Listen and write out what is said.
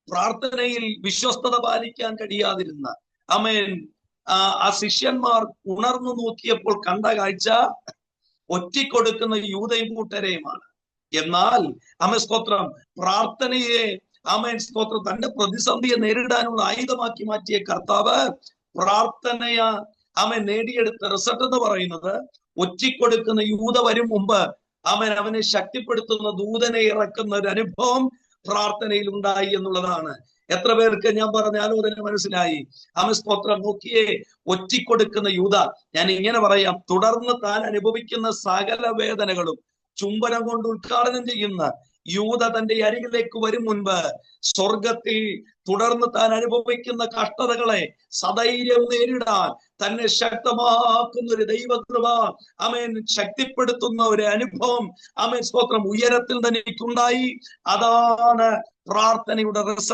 പ്രാർത്ഥനയിൽ വിശ്വസ്തത പാലിക്കാൻ കഴിയാതിരുന്ന ആമേൻ ആ ശിഷ്യന്മാർ ഉണർന്നു നോക്കിയപ്പോൾ കണ്ട കാഴ്ച ഒറ്റിക്കൊടുക്കുന്ന യൂദയും കൂട്ടരെയുമാണ്. എന്നാൽ ആമേൻ സ്തോത്രം, പ്രാർത്ഥനയെ ആമേൻ സ്തോത്രം തന്റെ പ്രതിസന്ധിയെ നേരിടാനുള്ള ആയുധമാക്കി മാറ്റിയ കർത്താവ് പ്രാർത്ഥനയ ആമേൻ നേടിയെടുത്ത റിസൾട്ട് എന്ന് പറയുന്നത്, ഒറ്റിക്കൊടുക്കുന്ന യൂദ വരും മുമ്പ് ആമേൻ അവനെ ശക്തിപ്പെടുത്തുന്ന ദൂതനെ ഇറക്കുന്ന ഒരു അനുഭവം പ്രാർത്ഥനയിൽ ഉണ്ടായി എന്നുള്ളതാണ്. എത്ര പേർക്ക് ഞാൻ പറഞ്ഞ ആലോചന മനസ്സിലായി? ആമേൻ സ്തോത്രം. നോക്കിയേ, ഒറ്റിക്കൊടുക്കുന്ന യൂദ. ഞാൻ ഇങ്ങനെ പറയാം, തുടർന്ന് താൻ അനുഭവിക്കുന്ന സകല വേദനകളും ചുംബനം കൊണ്ട് ഉദ്ഘാടനം ചെയ്യുന്ന യൂദ തന്റെ അരികിലേക്ക് വരും മുൻപ് സ്വർഗത്തിൽ തുടർന്ന് താൻ അനുഭവിക്കുന്ന കഷ്ടതകളെ സധൈര്യം നേരിടാൻ തന്നെ ശക്തമാക്കുന്ന ഒരു ദൈവകൃപ, ആമേൻ ശക്തിപ്പെടുത്തുന്ന ഒരു അനുഭവം, ആമേൻ സ്തോത്രം, ഉയരത്തിൽ തന്നെ എനിക്കുണ്ടായി. അതാണ് പ്രാർത്ഥനയുടെ റിസൾട്ട്.